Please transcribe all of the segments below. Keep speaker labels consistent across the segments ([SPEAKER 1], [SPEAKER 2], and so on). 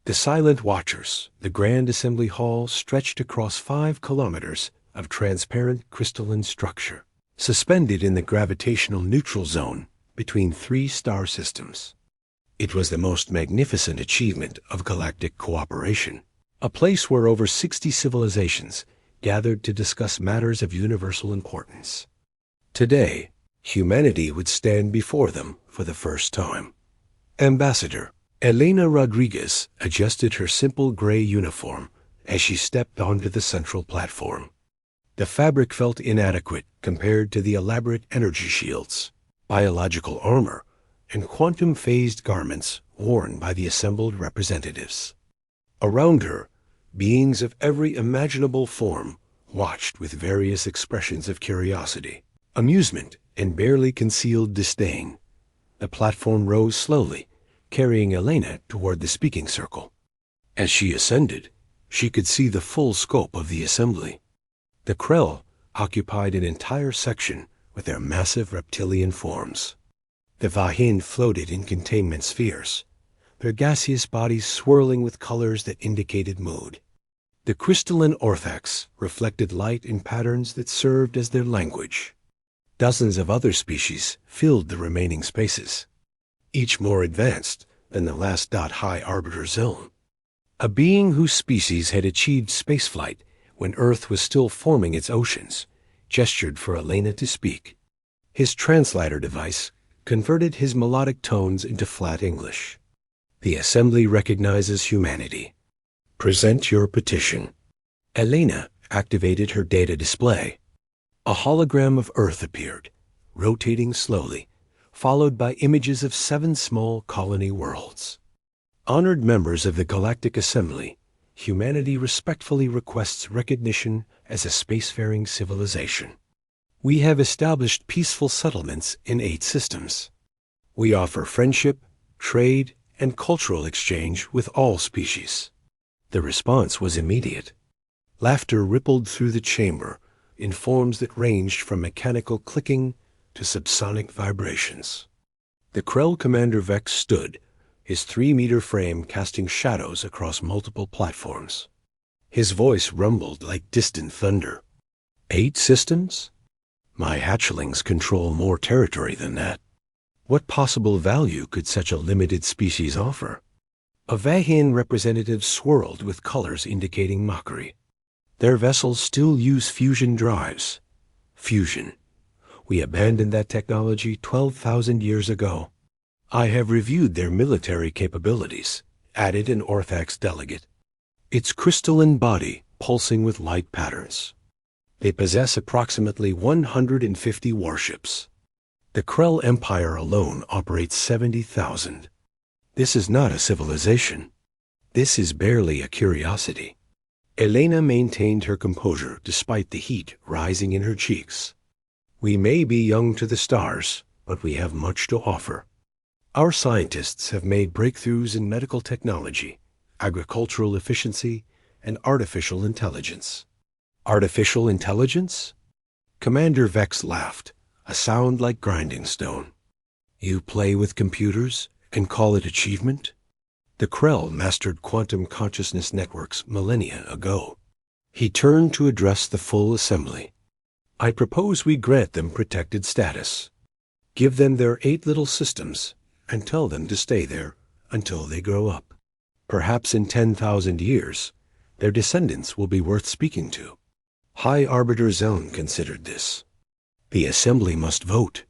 [SPEAKER 1] The Silent Watchers, the Grand Assembly Hall, stretched across 5 kilometers of transparent crystalline structure, suspended in the gravitational neutral zone between 3 star systems. It was the most magnificent achievement of galactic cooperation, a place where over 60 civilizations gathered to discuss matters of universal importance. Today, humanity would stand before them for the first time. Ambassador Elena Rodriguez adjusted her simple gray uniform as she stepped onto the central platform. The fabric felt inadequate compared to the elaborate energy shields, biological armor, and quantum-phased garments worn by the assembled representatives. Around her, beings of every imaginable form watched with various expressions of curiosity, amusement, and barely concealed disdain. The platform rose slowly, carrying Elena toward the speaking circle. As she ascended, she could see the full scope of the assembly. The Krell occupied an entire section with their massive reptilian forms. The Vahin floated in containment spheres, their gaseous bodies swirling with colors that indicated mood. The crystalline Orthax reflected light in patterns that served as their language. Dozens of other species filled the remaining spaces, each more advanced than the last High Arbiter Zone. A being whose species had achieved spaceflight when Earth was still forming its oceans gestured for Elena to speak. His translator device converted his melodic tones into flat English. The assembly recognizes humanity. Present your petition. Elena activated her data display. A hologram of Earth appeared, rotating slowly, followed by images of 7 small colony worlds. Honored members of the Galactic Assembly, humanity respectfully requests recognition as a spacefaring civilization. We have established peaceful settlements in 8 systems. We offer friendship, trade, and cultural exchange with all species. The response was immediate. Laughter rippled through the chamber in forms that ranged from mechanical clicking to subsonic vibrations. The Krell Commander Vex stood, his 3-meter frame casting shadows across multiple platforms. His voice rumbled like distant thunder. 8 systems? My hatchlings control more territory than that. What possible value could such a limited species offer? A Vahin representative swirled with colors indicating mockery. Their vessels still use fusion drives. Fusion. We abandoned that technology 12,000 years ago. I have reviewed their military capabilities, added an Orthax delegate. Its crystalline body pulsing with light patterns. They possess approximately 150 warships. The Krell Empire alone operates 70,000. This is not a civilization. This is barely a curiosity. Elena maintained her composure despite the heat rising in her cheeks. We may be young to the stars, but we have much to offer. Our scientists have made breakthroughs in medical technology, agricultural efficiency, and artificial intelligence. Artificial intelligence? Commander Vex laughed, a sound like grinding stone. You play with computers and call it achievement? The Krell mastered quantum consciousness networks millennia ago. He turned to address the full assembly. I propose we grant them protected status. Give them their 8 little systems and tell them to stay there until they grow up. Perhaps in 10,000 years, their descendants will be worth speaking to. High Arbiter Zone considered this. The assembly must vote.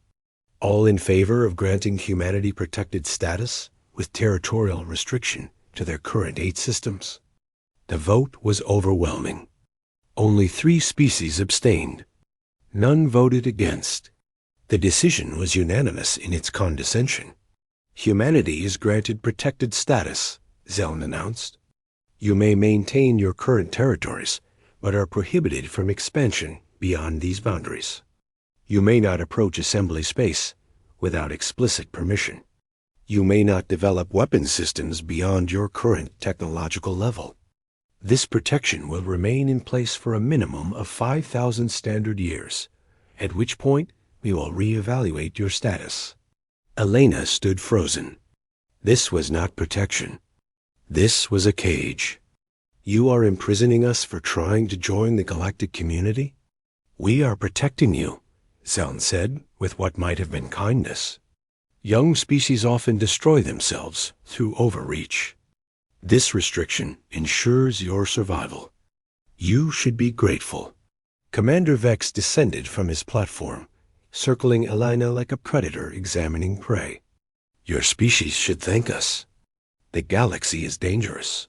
[SPEAKER 1] All in favor of granting humanity protected status with territorial restriction to their current 8 systems. The vote was overwhelming. Only 3 species abstained. None voted against. The decision was unanimous in its condescension. Humanity is granted protected status, Zeln announced. You may maintain your current territories, but are prohibited from expansion beyond these boundaries. You may not approach assembly space without explicit permission. You may not develop weapon systems beyond your current technological level. This protection will remain in place for a minimum of 5,000 standard years, at which point we will reevaluate your status. Elena stood frozen. This was not protection. This was a cage. You are imprisoning us for trying to join the galactic community? We are protecting you, Zaln said with what might have been kindness. Young species often destroy themselves through overreach. This restriction ensures your survival. You should be grateful. Commander Vex descended from his platform, circling Elena like a predator examining prey. Your species should thank us. The galaxy is dangerous.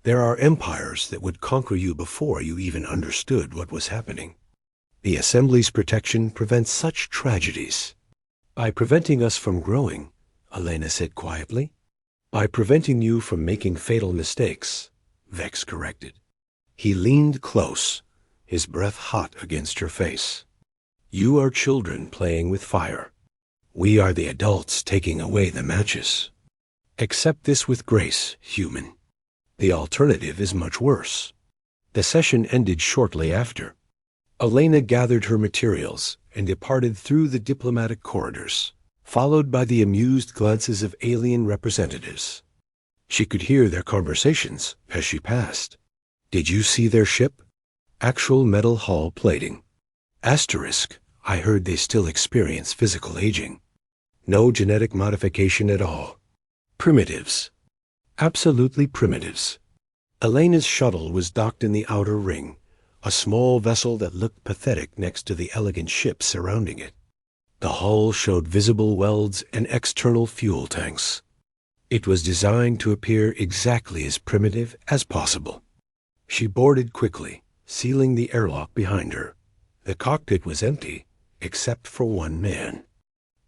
[SPEAKER 1] There are empires that would conquer you before you even understood what was happening. The Assembly's protection prevents such tragedies. By preventing us from growing, Elena said quietly. By preventing you from making fatal mistakes, Vex corrected. He leaned close, his breath hot against her face. You are children playing with fire. We are the adults taking away the matches. Accept this with grace, human. The alternative is much worse. The session ended shortly after. Elena gathered her materials and departed through the diplomatic corridors, followed by the amused glances of alien representatives. She could hear their conversations as she passed. Did you see their ship? Actual metal hull plating. Asterisk, I heard they still experience physical aging. No genetic modification at all. Primitives. Absolutely primitives. Elena's shuttle was docked in the outer ring, a small vessel that looked pathetic next to the elegant ship surrounding it. The hull showed visible welds and external fuel tanks. It was designed to appear exactly as primitive as possible. She boarded quickly, sealing the airlock behind her. The cockpit was empty, except for one man.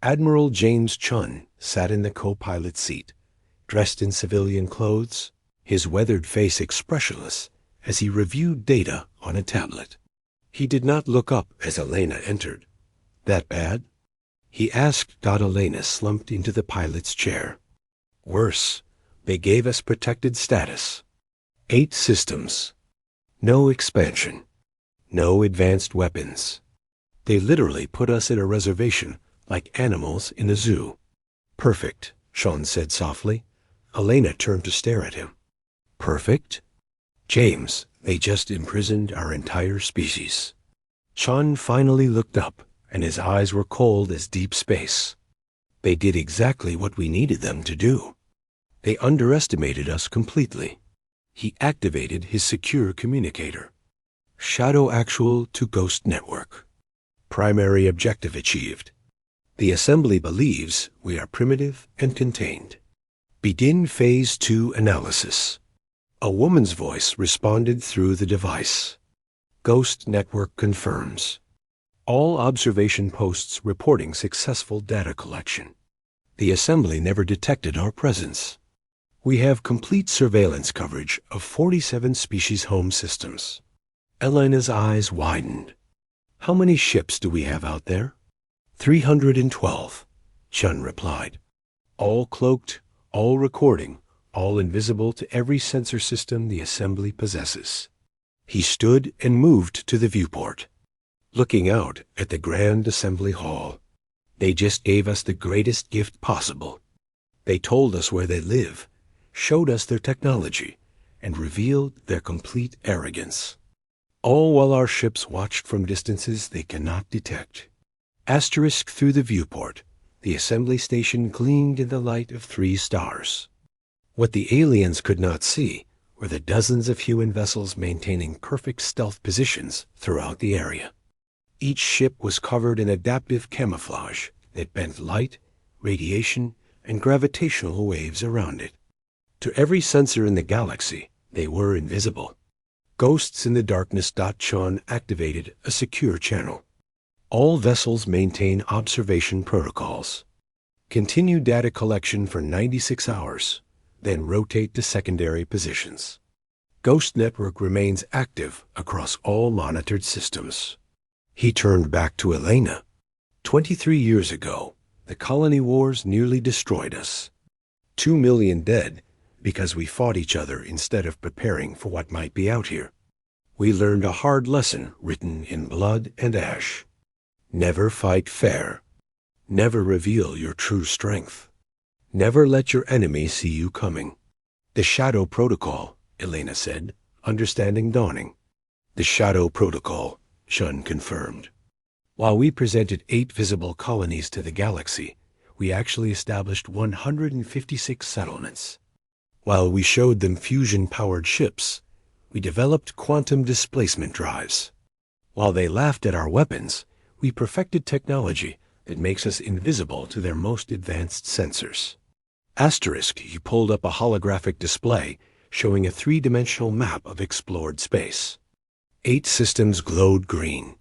[SPEAKER 1] Admiral James Chun sat in the co-pilot seat, dressed in civilian clothes, his weathered face expressionless as he reviewed data on a tablet. He did not look up as Elena entered. That bad? He asked. Elena slumped into the pilot's chair. Worse, they gave us protected status. 8 systems. No expansion. No advanced weapons. They literally put us at a reservation like animals in a zoo. Perfect, Sean said softly. Elena turned to stare at him. Perfect? James, they just imprisoned our entire species. Sean finally looked up, and his eyes were cold as deep space. They did exactly what we needed them to do. They underestimated us completely. He activated his secure communicator. Shadow Actual to Ghost Network. Primary objective achieved. The Assembly believes we are primitive and contained. Begin Phase 2 analysis. A woman's voice responded through the device. Ghost Network confirms. All observation posts reporting successful data collection. The Assembly never detected our presence. We have complete surveillance coverage of 47 species home systems. Elena's eyes widened. How many ships do we have out there? 312, Chun replied. All cloaked, all recording, all invisible to every sensor system the Assembly possesses. He stood and moved to the viewport, looking out at the Grand Assembly Hall. They just gave us the greatest gift possible. They told us where they live, showed us their technology, and revealed their complete arrogance. All while our ships watched from distances they cannot detect. Asterisk through the viewport, the Assembly Station gleamed in the light of 3 stars. What the aliens could not see were the dozens of human vessels maintaining perfect stealth positions throughout the area. Each ship was covered in adaptive camouflage that bent light, radiation, and gravitational waves around it. To every sensor in the galaxy, they were invisible. Ghosts in the darkness. Chun activated a secure channel. All vessels maintain observation protocols. Continue data collection for 96 hours, then rotate to secondary positions. Ghost Network remains active across all monitored systems. He turned back to Elena. 23 years ago, the colony wars nearly destroyed us. 2 million dead because we fought each other instead of preparing for what might be out here. We learned a hard lesson written in blood and ash. Never fight fair. Never reveal your true strength. Never let your enemy see you coming. The Shadow Protocol, Elena said, understanding dawning. The Shadow Protocol, Shun confirmed. While we presented 8 visible colonies to the galaxy, we actually established 156 settlements. While we showed them fusion-powered ships, we developed quantum displacement drives. While they laughed at our weapons, we perfected technology that makes us invisible to their most advanced sensors. Asterisk, he pulled up a holographic display showing a 3-dimensional map of explored space. 8 systems glowed green,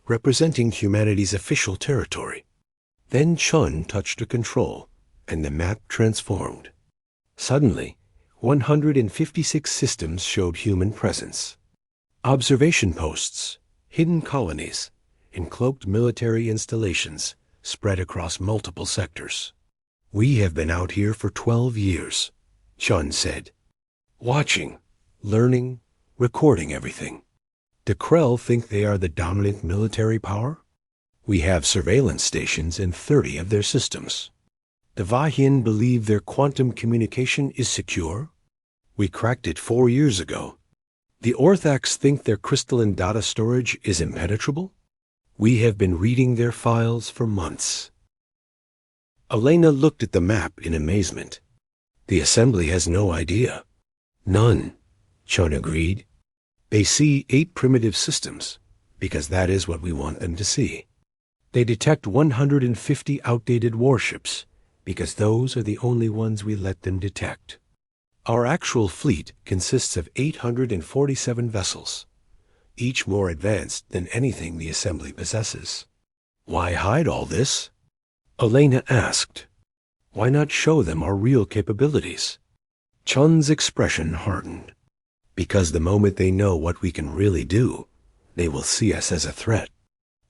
[SPEAKER 1] representing humanity's official territory. Then Chun touched a control, and the map transformed. Suddenly, 156 systems showed human presence. Observation posts, hidden colonies, and cloaked military installations spread across multiple sectors. We have been out here for 12 years, Chun said. Watching, learning, recording everything. The Krell think they are the dominant military power? We have surveillance stations in 30 of their systems. The Vahin believe their quantum communication is secure? We cracked it 4 years ago. The Orthax think their crystalline data storage is impenetrable? We have been reading their files for months. Elena looked at the map in amazement. The Assembly has no idea. None, Chun agreed. They see 8 primitive systems, because that is what we want them to see. They detect 150 outdated warships, because those are the only ones we let them detect. Our actual fleet consists of 847 vessels, each more advanced than anything the Assembly possesses. Why hide all this? Elena asked. Why not show them our real capabilities? Chun's expression hardened. Because the moment they know what we can really do, they will see us as a threat.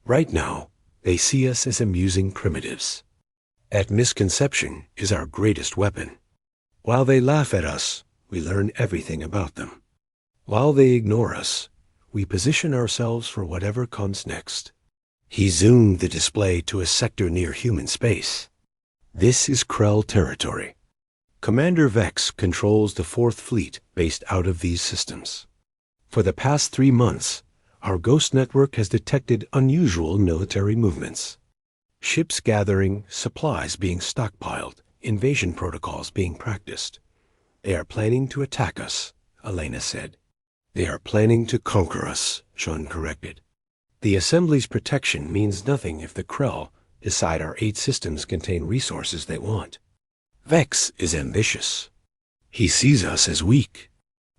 [SPEAKER 1] Right now, they see us as amusing primitives. At misconception is our greatest weapon. While they laugh at us, we learn everything about them. While they ignore us, we position ourselves for whatever comes next. He zoomed the display to a sector near human space. This is Krell territory. Commander Vex controls the 4th Fleet based out of these systems. For the past 3 months, our Ghost Network has detected unusual military movements. Ships gathering, supplies being stockpiled, invasion protocols being practiced. They are planning to attack us, Elena said. They are planning to conquer us, Chun corrected. The Assembly's protection means nothing if the Krell decide our 8 systems contain resources they want. Vex is ambitious. He sees us as weak.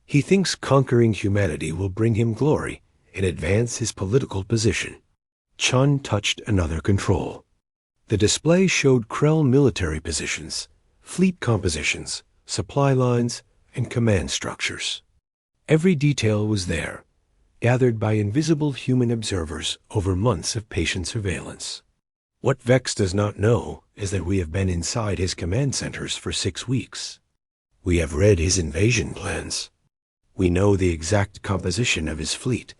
[SPEAKER 1] He thinks conquering humanity will bring him glory and advance his political position. Chun touched another control. The display showed Krell military positions, fleet compositions, supply lines, and command structures. Every detail was there, gathered by invisible human observers over months of patient surveillance. What Vex does not know is that we have been inside his command centers for 6 weeks. We have read his invasion plans. We know the exact composition of his fleet,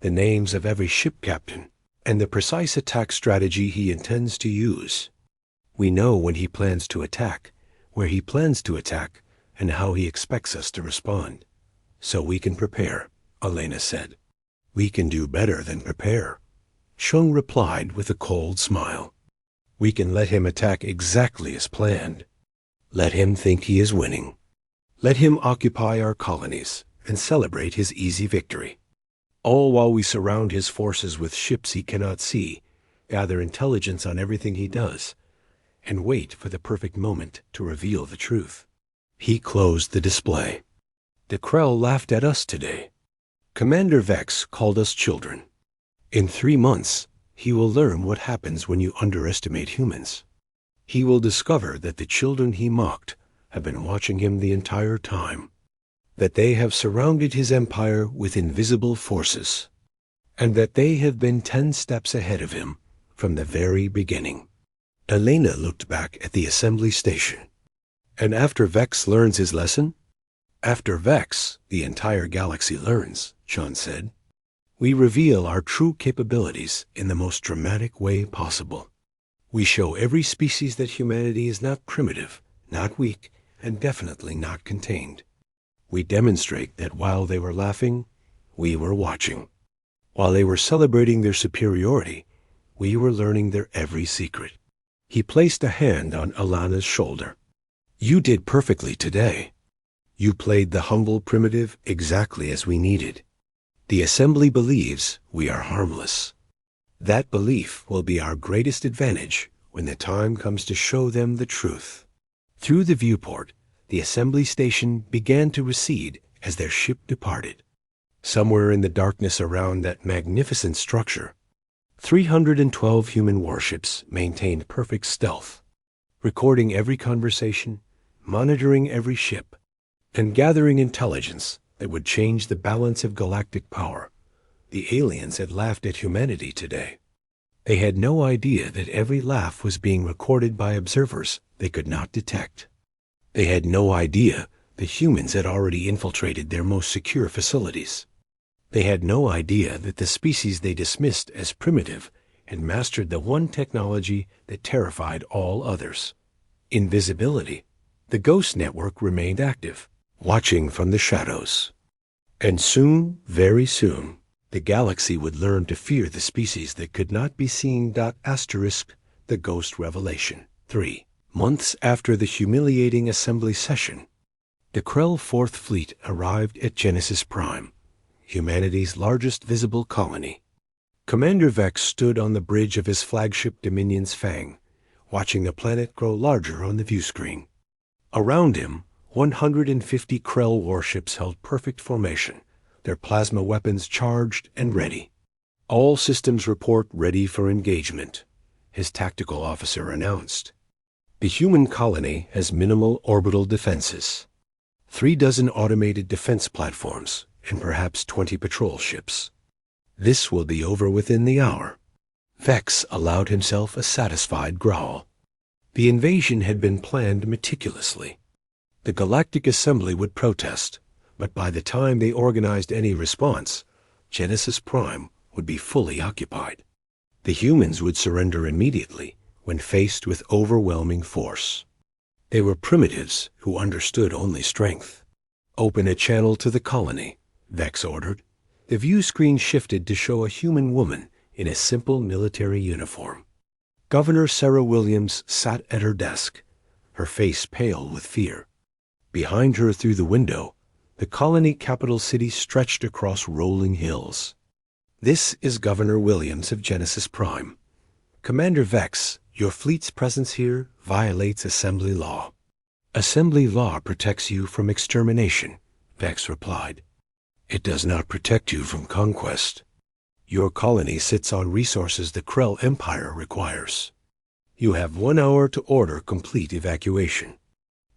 [SPEAKER 1] the names of every ship captain, and the precise attack strategy he intends to use. We know when he plans to attack, where he plans to attack, and how he expects us to respond. So we can prepare, Elena said. We can do better than prepare. Shung replied with a cold smile. We can let him attack exactly as planned. Let him think he is winning. Let him occupy our colonies and celebrate his easy victory. All while we surround his forces with ships he cannot see, gather intelligence on everything he does, and wait for the perfect moment to reveal the truth. He closed the display. The Krell laughed at us today. Commander Vex called us children. In 3 months, he will learn what happens when you underestimate humans. He will discover that the children he mocked have been watching him the entire time, that they have surrounded his empire with invisible forces, and that they have been 10 steps ahead of him from the very beginning. Elena looked back at the assembly station. And after Vex learns his lesson? After Vex, the entire galaxy learns, Chun said. We reveal our true capabilities in the most dramatic way possible. We show every species that humanity is not primitive, not weak, and definitely not contained. We demonstrate that while they were laughing, we were watching. While they were celebrating their superiority, we were learning their every secret. He placed a hand on Alana's shoulder. You did perfectly today. You played the humble primitive exactly as we needed. The assembly believes we are harmless. That belief will be our greatest advantage when the time comes to show them the truth. Through the viewport, the assembly station began to recede as their ship departed. Somewhere in the darkness around that magnificent structure, 312 human warships maintained perfect stealth, recording every conversation, monitoring every ship, and gathering intelligence that would change the balance of galactic power. The aliens had laughed at humanity today. They had no idea that every laugh was being recorded by observers they could not detect. They had no idea the humans had already infiltrated their most secure facilities. They had no idea that the species they dismissed as primitive had mastered the one technology that terrified all others: invisibility. The Ghost Network remained active, watching from the shadows. And soon, very soon, the galaxy would learn to fear the species that could not be seen. The Ghost Revelation. 3 months after the humiliating assembly session, the Krell Fourth Fleet arrived at Genesis Prime, humanity's largest visible colony. Commander Vex stood on the bridge of his flagship Dominion's Fang, watching the planet grow larger on the viewscreen. Around him, 150 Krell warships held perfect formation, their plasma weapons charged and ready. All systems report ready for engagement, his tactical officer announced. The human colony has minimal orbital defenses, 36 automated defense platforms, and perhaps 20 patrol ships. This will be over within the hour. Vex allowed himself a satisfied growl. The invasion had been planned meticulously. The Galactic Assembly would protest, but by the time they organized any response, Genesis Prime would be fully occupied. The humans would surrender immediately when faced with overwhelming force. They were primitives who understood only strength. Open a channel to the colony, Vex ordered. The view screen shifted to show a human woman in a simple military uniform. Governor Sarah Williams sat at her desk, her face pale with fear. Behind her through the window, the colony capital city stretched across rolling hills. This is Governor Williams of Genesis Prime. Commander Vex, your fleet's presence here violates assembly law. Assembly law protects you from extermination, Vex replied. It does not protect you from conquest. Your colony sits on resources the Krell Empire requires. You have 1 hour to order complete evacuation.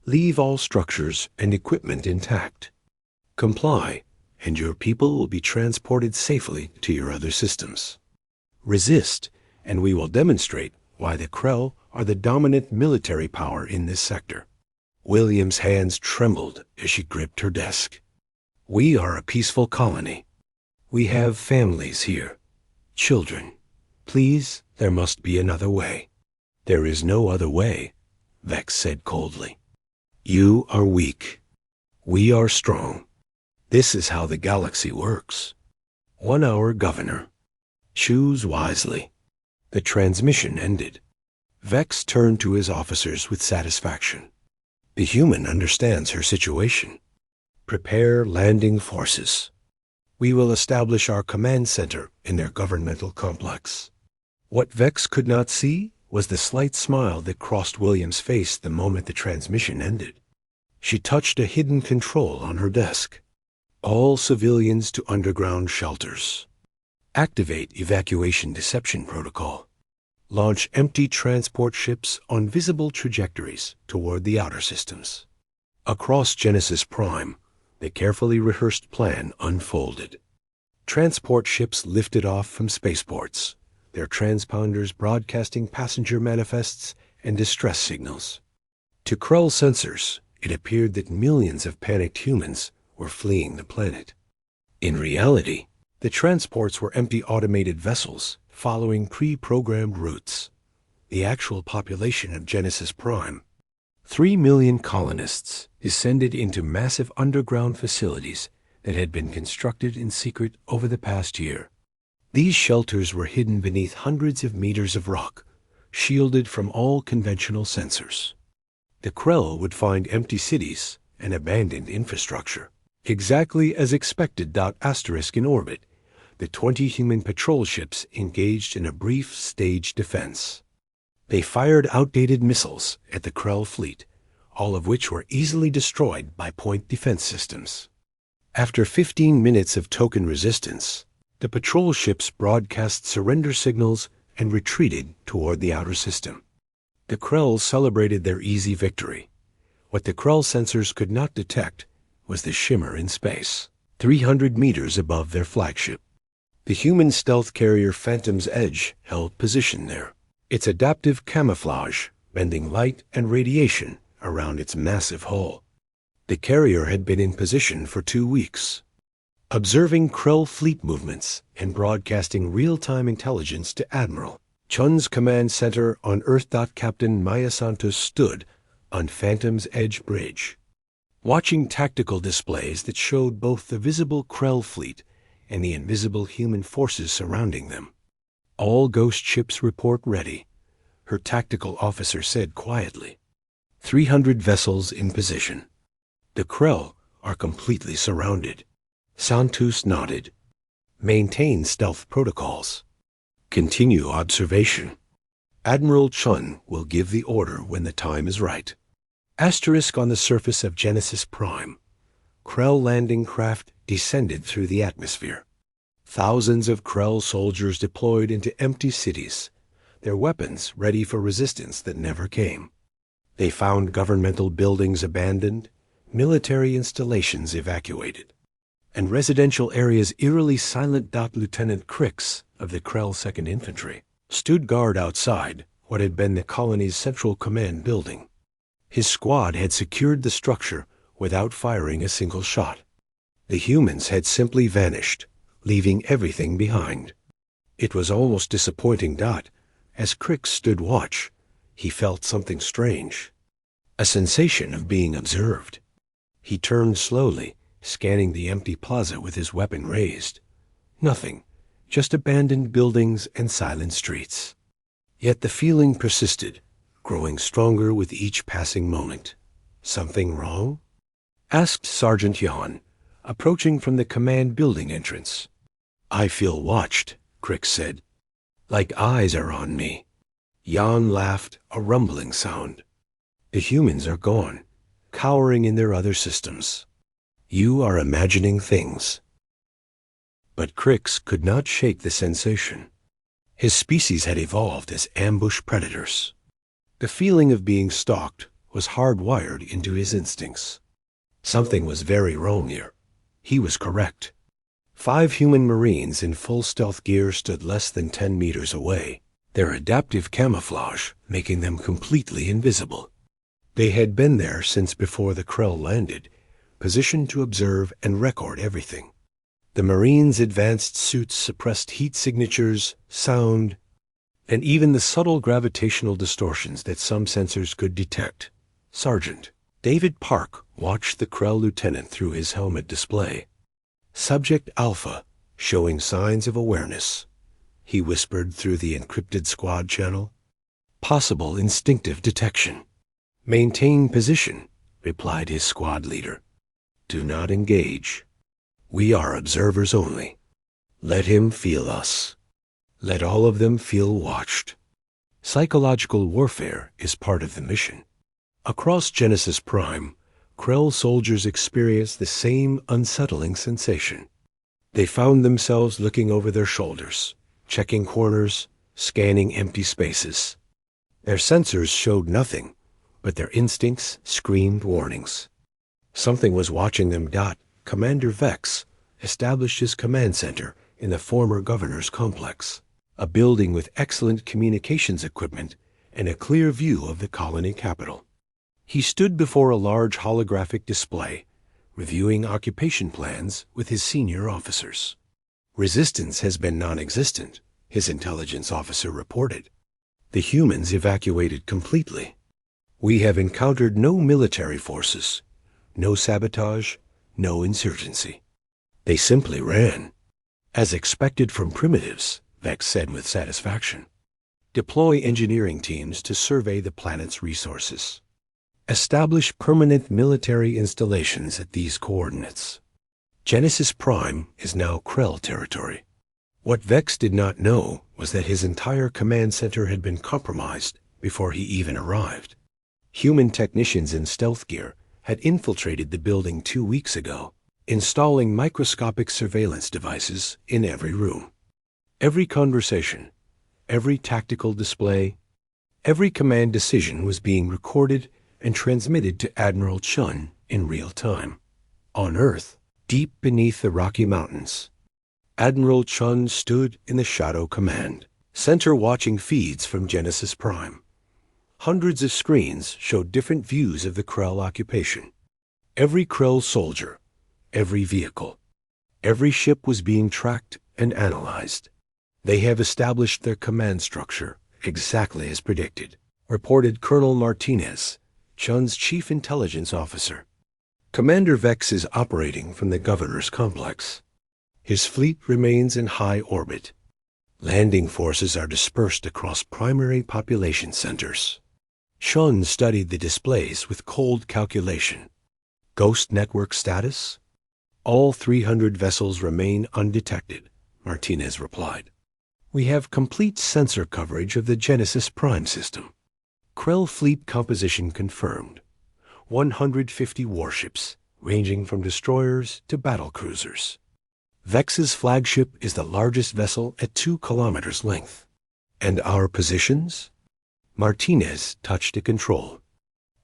[SPEAKER 1] Leave all structures and equipment intact. Comply, and your people will be transported safely to your other systems. Resist, and we will demonstrate why the Krell are the dominant military power in this sector. William's hands trembled as she gripped her desk. We are a peaceful colony. We have families here, children. Please, there must be another way. There is no other way, Vex said coldly. You are weak. We are strong. This is how the galaxy works. 1 hour, Governor. Choose wisely. The transmission ended. Vex turned to his officers with satisfaction. The human understands her situation. Prepare landing forces. We will establish our command center in their governmental complex. What Vex could not see was the slight smile that crossed William's face the moment the transmission ended. She touched a hidden control on her desk. All civilians to underground shelters. Activate evacuation deception protocol. Launch empty transport ships on visible trajectories toward the outer systems. Across Genesis Prime, the carefully rehearsed plan unfolded. Transport ships lifted off from spaceports, their transponders broadcasting passenger manifests and distress signals. To Krell sensors, it appeared that millions of panicked humans were fleeing the planet. In reality, the transports were empty automated vessels following pre-programmed routes. The actual population of Genesis Prime, 3 million colonists, descended into massive underground facilities that had been constructed in secret over the past year. These shelters were hidden beneath hundreds of meters of rock, shielded from all conventional sensors. The Krell would find empty cities and abandoned infrastructure. Exactly as expected. Asterisk in orbit, the 20 human patrol ships engaged in a brief staged defense. They fired outdated missiles at the Krell fleet, all of which were easily destroyed by point defense systems. After 15 minutes of token resistance, the patrol ships broadcast surrender signals and retreated toward the outer system. The Krell celebrated their easy victory. What the Krell sensors could not detect was the shimmer in space, 300 meters above their flagship. The human stealth carrier Phantom's Edge held position there, its adaptive camouflage bending light and radiation around its massive hull. The carrier had been in position for 2 weeks, observing Krell fleet movements and broadcasting real-time intelligence to Admiral Chun's command center on Earth. Captain Maya Santos stood on Phantom's Edge Bridge, watching tactical displays that showed both the visible Krell fleet and the invisible human forces surrounding them. "All ghost ships report ready," her tactical officer said quietly. 300 vessels in position. The Krell are completely surrounded. Santos nodded. "Maintain stealth protocols. Continue observation. Admiral Chun will give the order when the time is right." Asterisk on the surface of Genesis Prime, Krell landing craft descended through the atmosphere. Thousands of Krell soldiers deployed into empty cities, their weapons ready for resistance that never came. They found governmental buildings abandoned, military installations evacuated, and residential areas eerily silent. Lieutenant Crix of the Krell 2nd Infantry stood guard outside what had been the colony's central command building. His squad had secured the structure without firing a single shot. The humans had simply vanished, leaving everything behind. It was almost disappointing. As Crix stood watch, he felt something strange, a sensation of being observed. He turned slowly, scanning the empty plaza with his weapon raised. Nothing, just abandoned buildings and silent streets. Yet the feeling persisted, growing stronger with each passing moment. "Something wrong?" asked Sergeant Jan, approaching from the command building entrance. "I feel watched," Crix said. "Like eyes are on me." Jan laughed, a rumbling sound. "The humans are gone, cowering in their other systems. You are imagining things." But Crix could not shake the sensation. His species had evolved as ambush predators. The feeling of being stalked was hardwired into his instincts. Something was very wrong here. He was correct. 5 human Marines in full stealth gear stood less than 10 meters away, their adaptive camouflage making them completely invisible. They had been there since before the Krell landed, positioned to observe and record everything. The Marines' advanced suits suppressed heat signatures, sound, and even the subtle gravitational distortions that some sensors could detect. Sergeant David Park watched the Krell lieutenant through his helmet display. "Subject Alpha, showing signs of awareness," he whispered through the encrypted squad channel. "Possible instinctive detection." "Maintain position," replied his squad leader. "Do not engage. We are observers only. Let him feel us. Let all of them feel watched." Psychological warfare is part of the mission. Across Genesis Prime, Krell soldiers experienced the same unsettling sensation. They found themselves looking over their shoulders, checking corners, scanning empty spaces. Their sensors showed nothing, but their instincts screamed warnings. Something was watching them. Commander Vex established his command center in the former governor's complex, a building with excellent communications equipment and a clear view of the colony capital. He stood before a large holographic display, reviewing occupation plans with his senior officers. "Resistance has been non-existent," his intelligence officer reported. "The humans evacuated completely. We have encountered no military forces, No sabotage, no insurgency. They simply ran. As expected from primitives, Vex said with satisfaction. Deploy engineering teams to survey the planet's resources. Establish permanent military installations at these coordinates. Genesis Prime is now Krell territory. What Vex did not know was that his entire command center had been compromised before he even arrived. Human technicians in stealth gear had infiltrated the building 2 weeks ago, installing microscopic surveillance devices in every room. Every conversation, every tactical display, every command decision was being recorded and transmitted to Admiral Chun in real time. On Earth, deep beneath the Rocky Mountains, Admiral Chun stood in the Shadow Command Center watching feeds from Genesis Prime. Hundreds of screens showed different views of the Krell occupation. Every Krell soldier, every vehicle, every ship was being tracked and analyzed. They have established their command structure exactly as predicted, reported Colonel Martinez, Chun's chief intelligence officer. Commander Vex is operating from the governor's complex. His fleet remains in high orbit. Landing forces are dispersed across primary population centers. Chun studied the displays with cold calculation. Ghost network status? All 300 vessels remain undetected, Martinez replied. We have complete sensor coverage of the Genesis Prime system. Krell fleet composition confirmed. 150 warships, ranging from destroyers to battle cruisers. Vex's flagship is the largest vessel at 2 kilometers length. And our positions? Martinez touched a control.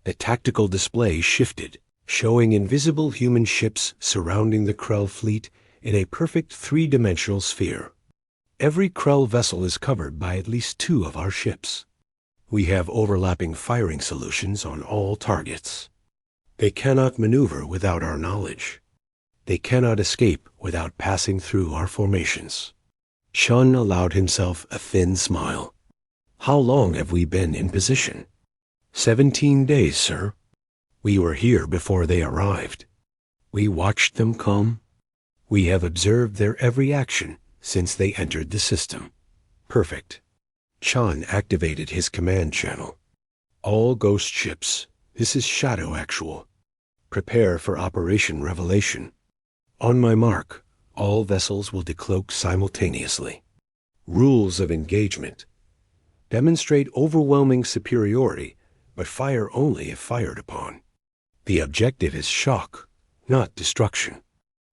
[SPEAKER 1] The tactical display shifted, showing invisible human ships surrounding the Krell fleet in a perfect 3-dimensional sphere. Every Krell vessel is covered by at least 2 of our ships. We have overlapping firing solutions on all targets. They cannot maneuver without our knowledge. They cannot escape without passing through our formations. Chun allowed himself a thin smile. How long have we been in position? 17 days, sir. We were here before they arrived. We watched them come. We have observed their every action since they entered the system. Perfect. Chun activated his command channel. All ghost ships, this is Shadow Actual. Prepare for Operation Revelation. On my mark, all vessels will decloak simultaneously. Rules of engagement. Demonstrate overwhelming superiority, but fire only if fired upon. The objective is shock, not destruction.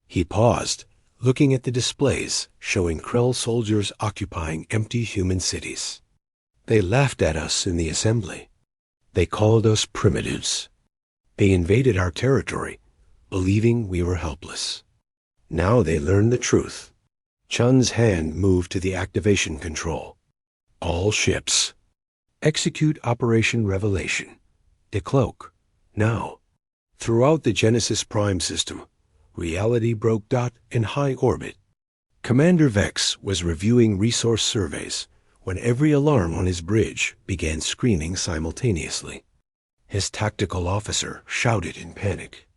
[SPEAKER 1] He paused, looking at the displays showing Krell soldiers occupying empty human cities. They laughed at us in the assembly. They called us primitives. They invaded our territory, believing we were helpless. Now they learn the truth. Chun's hand moved to the activation control. All ships. Execute Operation Revelation. Decloak. Now. Throughout the Genesis Prime system, reality broke in high orbit. Commander Vex was reviewing resource surveys when every alarm on his bridge began screaming simultaneously. His tactical officer shouted in panic.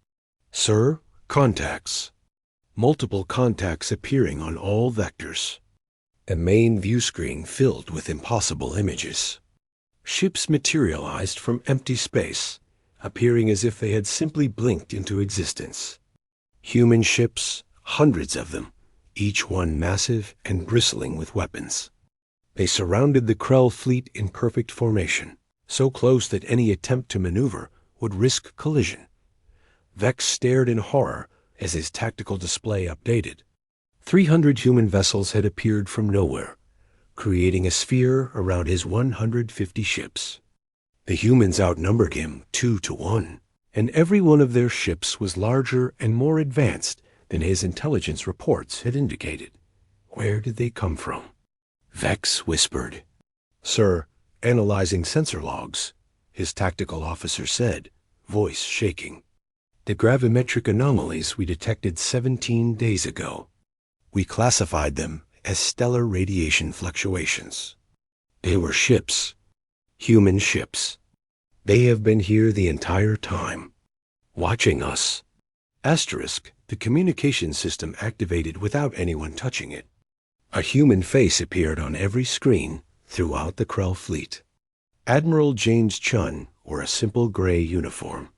[SPEAKER 1] Sir, contacts. Multiple contacts appearing on all vectors. A main view screen filled with impossible images. Ships materialized from empty space, appearing as if they had simply blinked into existence. Human ships, hundreds of them, each one massive and bristling with weapons. They surrounded the Krell fleet in perfect formation, so close that any attempt to maneuver would risk collision. Vex stared in horror as his tactical display updated. 300 human vessels had appeared from nowhere, creating a sphere around his 150 ships. The humans outnumbered him 2 to 1, and every one of their ships was larger and more advanced than his intelligence reports had indicated. Where did they come from? Vex whispered. Sir, analyzing sensor logs, his tactical officer said, voice shaking. The gravimetric anomalies we detected 17 days ago. We classified them as stellar radiation fluctuations. They were ships. Human ships. They have been here the entire time. watching us. Asterisk, the communication system activated without anyone touching it. A human face appeared on every screen throughout the Krell fleet. Admiral James Chun wore a simple gray uniform,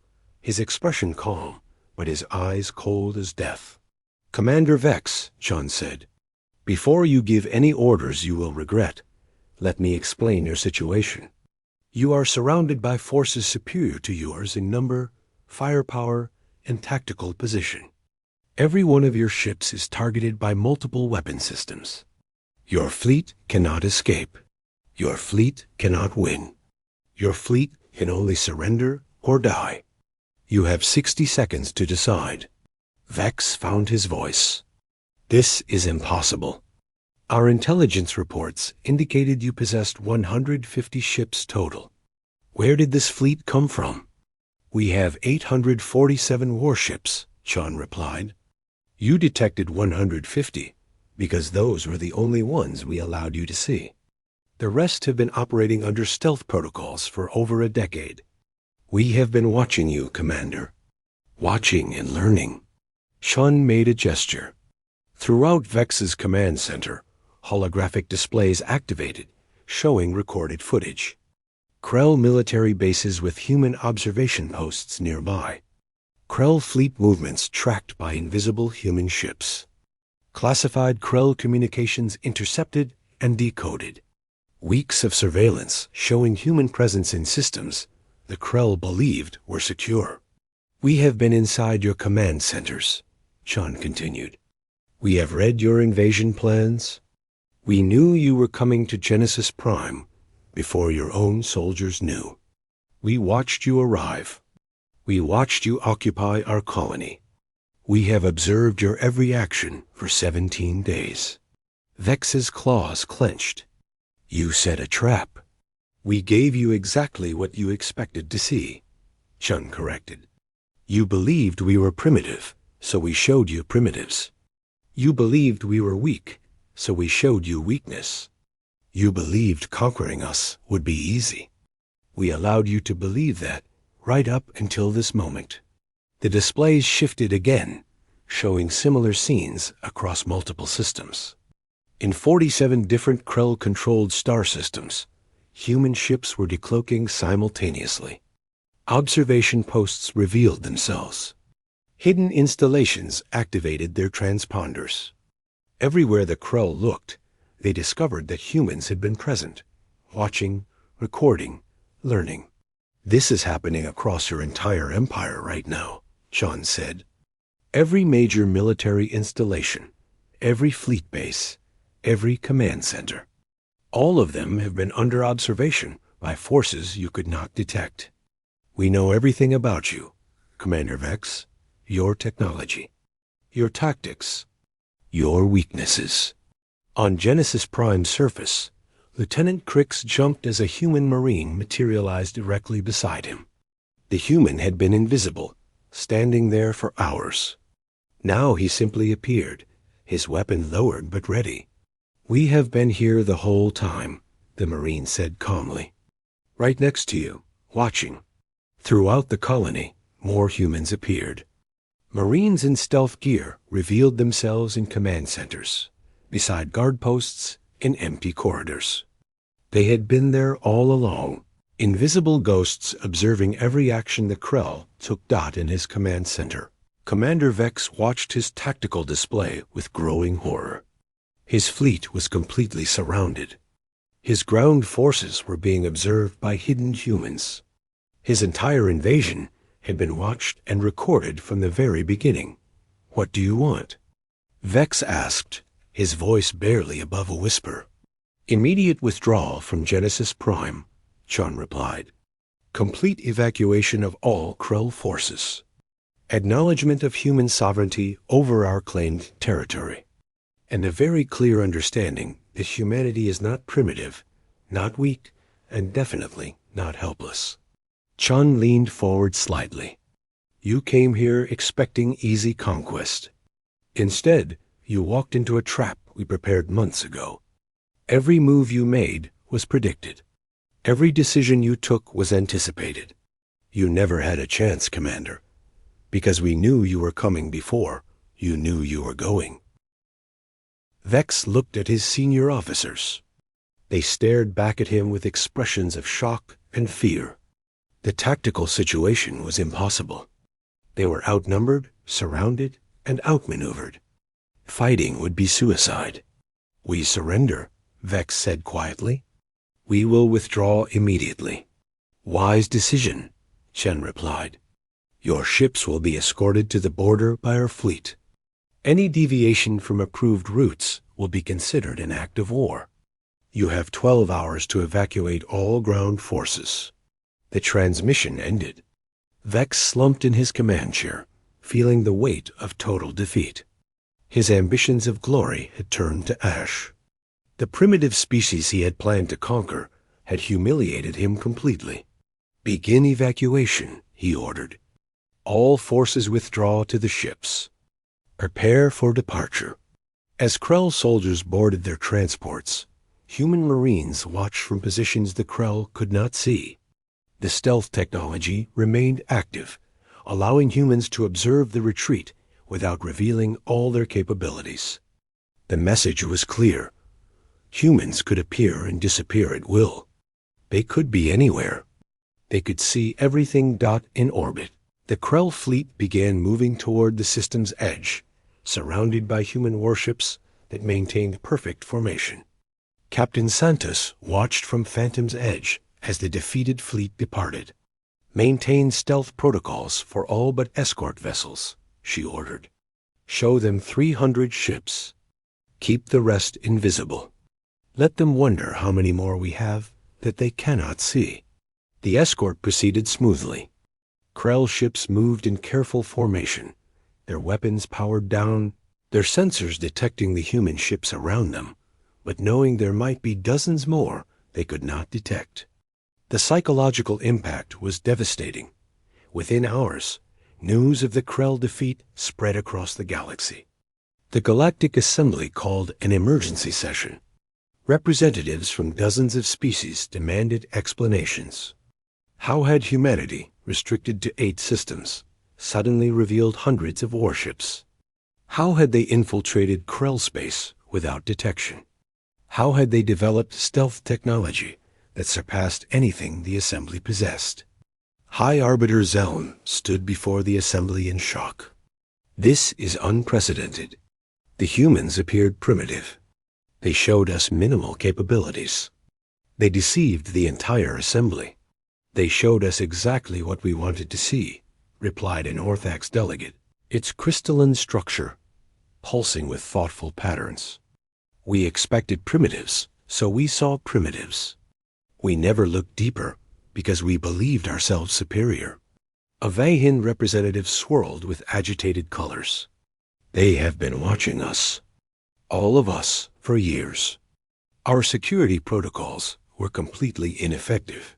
[SPEAKER 1] his expression calm, but his eyes cold as death. "Commander Vex," Chun said, "before you give any orders you will regret, let me explain your situation. You are surrounded by forces superior to yours in number, firepower, and tactical position. Every one of your ships is targeted by multiple weapon systems. Your fleet cannot escape. Your fleet cannot win. Your fleet can only surrender or die. You have 60 seconds to decide." Vex found his voice. "This is impossible. Our intelligence reports indicated you possessed 150 ships total. Where did this fleet come from?" "We have 847 warships," Chun replied. "You detected 150 because those were the only ones we allowed you to see. The rest have been operating under stealth protocols for over a decade. We have been watching you, Commander. Watching and learning." Chun made a gesture. Throughout Vex's command center, holographic displays activated, showing recorded footage. Krell military bases with human observation posts nearby. Krell fleet movements tracked by invisible human ships. Classified Krell communications intercepted and decoded. Weeks of surveillance showing human presence in systems the Krell believed were secure. "We have been inside your command centers," Chun continued. "We have read your invasion plans. We knew you were coming to Genesis Prime before your own soldiers knew. We watched you arrive. We watched you occupy our colony. We have observed your every action for 17 days. Vex's claws clenched. "You set a trap. We gave you exactly what you expected to see," Chun corrected. "You believed we were primitive, so we showed you primitives. You believed we were weak, so we showed you weakness. You believed conquering us would be easy. We allowed you to believe that right up until this moment." The displays shifted again, showing similar scenes across multiple systems. In 47 different Krell-controlled star systems, human ships were decloaking simultaneously. Observation posts revealed themselves. Hidden installations activated their transponders. Everywhere the Krell looked, they discovered that humans had been present, watching, recording, learning. "This is happening across your entire empire right now," Chun said. "Every major military installation, every fleet base, every command center. All of them have been under observation by forces you could not detect. We know everything about you, Commander Vex, your technology, your tactics, your weaknesses." On Genesis Prime's surface, Lieutenant Crix jumped as a human marine materialized directly beside him. The human had been invisible, standing there for hours. Now he simply appeared, his weapon lowered but ready. "We have been here the whole time," the Marine said calmly. "Right next to you, watching." Throughout the colony, more humans appeared. Marines in stealth gear revealed themselves in command centers, beside guard posts in empty corridors. They had been there all along, invisible ghosts observing every action the Krell took Dot in his command center. Commander Vex watched his tactical display with growing horror. His fleet was completely surrounded. His ground forces were being observed by hidden humans. His entire invasion had been watched and recorded from the very beginning. "What do you want?" Vex asked, his voice barely above a whisper. "Immediate withdrawal from Genesis Prime," Chun replied. "Complete evacuation of all Krell forces. Acknowledgement of human sovereignty over our claimed territory. And a very clear understanding that humanity is not primitive, not weak, and definitely not helpless." Chun leaned forward slightly. "You came here expecting easy conquest. Instead, you walked into a trap we prepared months ago. Every move you made was predicted. Every decision you took was anticipated. You never had a chance, Commander. Because we knew you were coming before you knew you were going. Vex looked at his senior officers. They stared back at him with expressions of shock and fear. The tactical situation was impossible. They were outnumbered, surrounded, and outmaneuvered. Fighting would be suicide. We surrender, Vex said quietly. We will withdraw immediately. Wise decision, Chen replied. Your ships will be escorted to the border by our fleet. Any deviation from approved routes will be considered an act of war. You have 12 hours to evacuate all ground forces. The transmission ended. Vex slumped in his command chair, feeling the weight of total defeat. His ambitions of glory had turned to ash. The primitive species he had planned to conquer had humiliated him completely. Begin evacuation, he ordered. All forces withdraw to the ships. Prepare for departure. As Krell soldiers boarded their transports, human Marines watched from positions the Krell could not see. The stealth technology remained active, allowing humans to observe the retreat without revealing all their capabilities. The message was clear. Humans could appear and disappear at will. They could be anywhere. They could see everything in orbit. The Krell fleet began moving toward the system's edge, surrounded by human warships that maintained perfect formation. Captain Santos watched from Phantom's edge as the defeated fleet departed. Maintain stealth protocols for all but escort vessels, she ordered. Show them 300 ships. Keep the rest invisible. Let them wonder how many more we have that they cannot see. The escort proceeded smoothly. Krell ships moved in careful formation, their weapons powered down, their sensors detecting the human ships around them, but knowing there might be dozens more they could not detect. The psychological impact was devastating. Within hours, news of the Krell defeat spread across the galaxy. The Galactic Assembly called an emergency session. Representatives from dozens of species demanded explanations. How had humanity, restricted to 8 systems, suddenly revealed hundreds of warships? How had they infiltrated Krell space without detection? How had they developed stealth technology that surpassed anything the Assembly possessed? High Arbiter Zeln stood before the Assembly in shock. This is unprecedented. The humans appeared primitive. They showed us minimal capabilities. They deceived the entire Assembly. They showed us exactly what we wanted to see, replied an Orthax delegate. Its crystalline structure, pulsing with thoughtful patterns. We expected primitives, so we saw primitives. We never looked deeper because we believed ourselves superior. A Vahin representative swirled with agitated colors. They have been watching us. All of us, for years. Our security protocols were completely ineffective.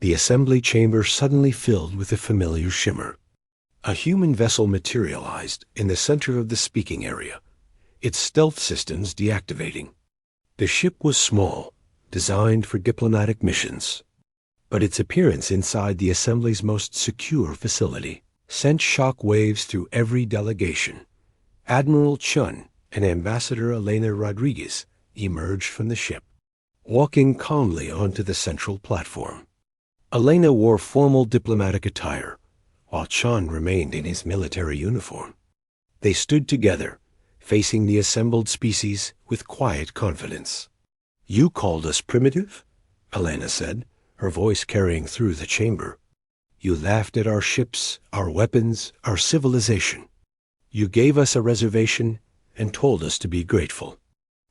[SPEAKER 1] The assembly chamber suddenly filled with a familiar shimmer. A human vessel materialized in the center of the speaking area, its stealth systems deactivating. The ship was small, designed for diplomatic missions, but its appearance inside the assembly's most secure facility sent shock waves through every delegation. Admiral Chun and Ambassador Elena Rodriguez emerged from the ship, walking calmly onto the central platform. Elena wore formal diplomatic attire, while Chun remained in his military uniform. They stood together, facing the assembled species with quiet confidence. You called us primitive? Elena said, her voice carrying through the chamber. You laughed at our ships, our weapons, our civilization. You gave us a reservation and told us to be grateful.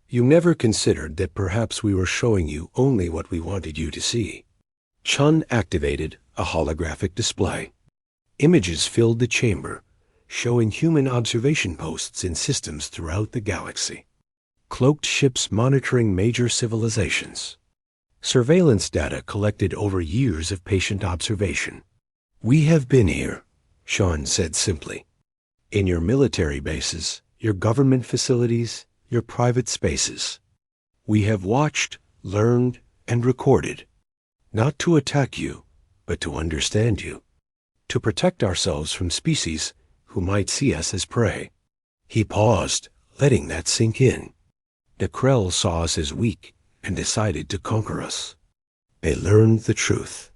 [SPEAKER 1] You never considered that perhaps we were showing you only what we wanted you to see. Chun activated a holographic display. Images filled the chamber, showing human observation posts in systems throughout the galaxy. Cloaked ships monitoring major civilizations. Surveillance data collected over years of patient observation. We have been here, Sean said simply. In your military bases, your government facilities, your private spaces. We have watched, learned, and recorded. Not to attack you, but to understand you. to protect ourselves from species who might see us as prey. He paused, letting that sink in. The Krell saw us as weak and decided to conquer us. They learned the truth.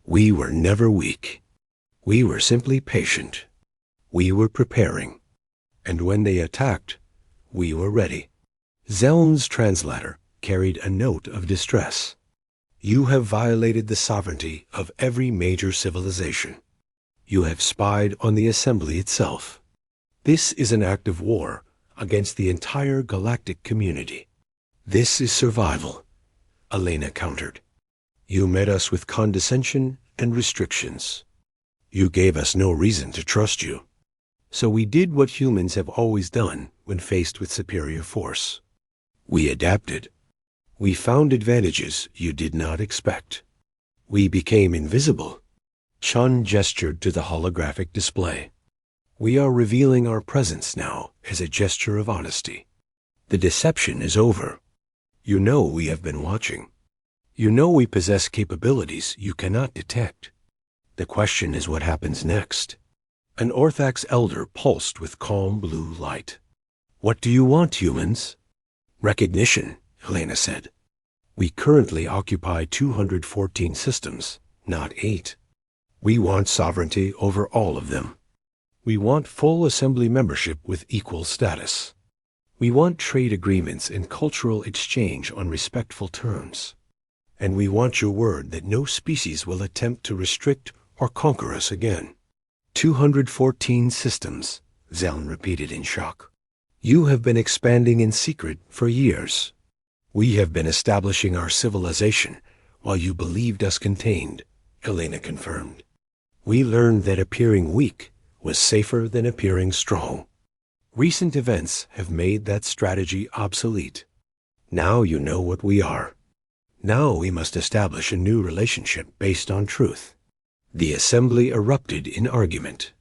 [SPEAKER 1] We were never weak. We were simply patient. We were preparing. And when they attacked, we were ready. Zeln's translator carried a note of distress. You have violated the sovereignty of every major civilization. You have spied on the assembly itself. This is an act of war against the entire galactic community. This is survival, Elena countered. You met us with condescension and restrictions. You gave us no reason to trust you. So we did what humans have always done when faced with superior force. We adapted. We found advantages you did not expect. We became invisible. Chun gestured to the holographic display. We are revealing our presence now as a gesture of honesty. The deception is over. You know we have been watching. You know we possess capabilities you cannot detect. The question is what happens next. An Orthax elder pulsed with calm blue light. What do you want, humans? Recognition, Helena said. We currently occupy 214 systems, not 8. We want sovereignty over all of them. We want full assembly membership with equal status. We want trade agreements and cultural exchange on respectful terms. And we want your word that no species will attempt to restrict or conquer us again. 214 systems, Zeln repeated in shock. You have been expanding in secret for years. We have been establishing our civilization while you believed us contained, Elena confirmed. We learned that appearing weak was safer than appearing strong. Recent events have made that strategy obsolete. Now you know what we are. Now we must establish a new relationship based on truth. The assembly erupted in argument.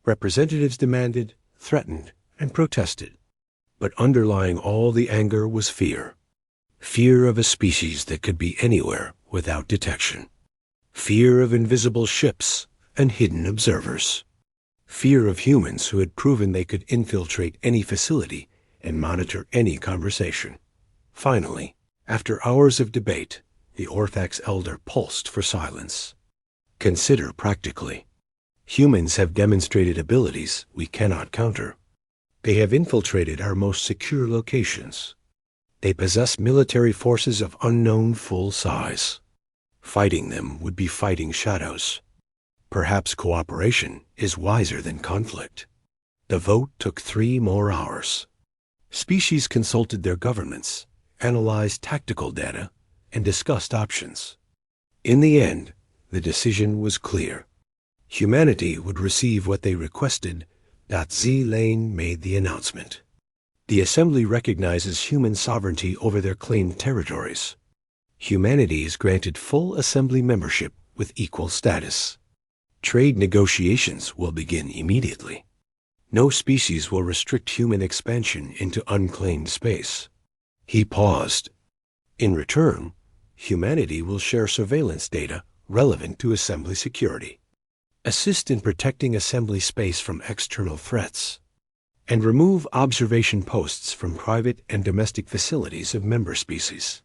[SPEAKER 1] Representatives demanded, threatened, and protested. But underlying all the anger was fear. Fear of a species that could be anywhere without detection. Fear of invisible ships and hidden observers. Fear of humans who had proven they could infiltrate any facility and monitor any conversation. Finally, after hours of debate, the Orthax elder pulsed for silence. Consider practically. Humans have demonstrated abilities we cannot counter. They have infiltrated our most secure locations. They possess military forces of unknown full size. Fighting them would be fighting shadows. Perhaps cooperation is wiser than conflict. The vote took 3 more hours. Species consulted their governments, analyzed tactical data, and discussed options. In the end, the decision was clear. Humanity would receive what they requested. Z Lane made the announcement. The Assembly recognizes human sovereignty over their claimed territories. Humanity is granted full Assembly membership with equal status. Trade negotiations will begin immediately. No species will restrict human expansion into unclaimed space. He paused. In return, humanity will share surveillance data relevant to Assembly security, assist in protecting Assembly space from external threats, and remove observation posts from private and domestic facilities of member species.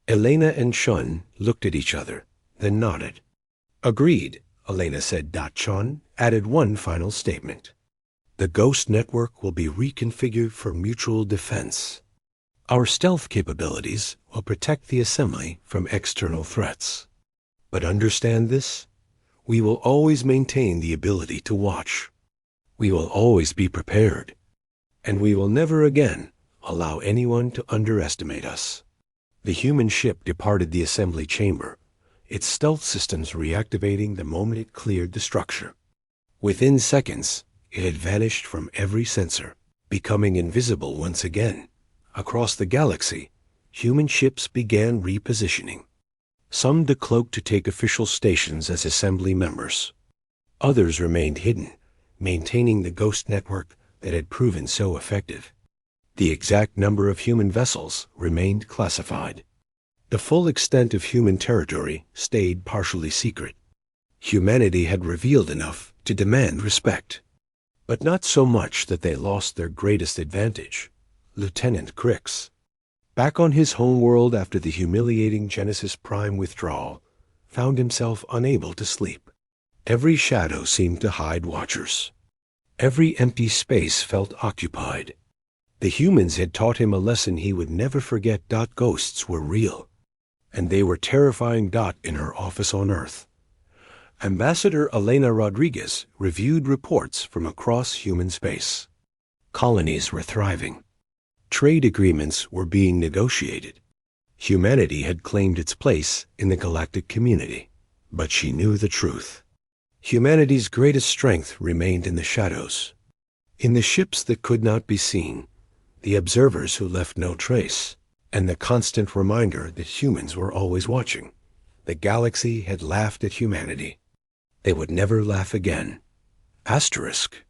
[SPEAKER 1] Elena and Chun looked at each other, then nodded. Agreed, Elena said. Chun added one final statement. The Ghost Network will be reconfigured for mutual defense. Our stealth capabilities will protect the Assembly from external threats. But understand this, we will always maintain the ability to watch. We will always be prepared. And we will never again allow anyone to underestimate us. The human ship departed the Assembly chamber, its stealth systems reactivating the moment it cleared the structure. Within seconds, it had vanished from every sensor, becoming invisible once again. Across the galaxy, human ships began repositioning. Some decloaked to take official stations as Assembly members. Others remained hidden, maintaining the Ghost Network that had proven so effective. The exact number of human vessels remained classified. The full extent of human territory stayed partially secret. Humanity had revealed enough to demand respect, but not so much that they lost their greatest advantage, Lieutenant Crix. Back on his homeworld after the humiliating Genesis Prime withdrawal, found himself unable to sleep. Every shadow seemed to hide watchers. Every empty space felt occupied. The humans had taught him a lesson he would never forget. Ghosts were real, and they were terrifying. In her office on Earth, Ambassador Elena Rodriguez reviewed reports from across human space. Colonies were thriving. Trade agreements were being negotiated. Humanity had claimed its place in the galactic community, but she knew the truth. Humanity's greatest strength remained in the shadows, in the ships that could not be seen, the observers who left no trace, and the constant reminder that humans were always watching. The galaxy had laughed at humanity. They would never laugh again. Asterisk.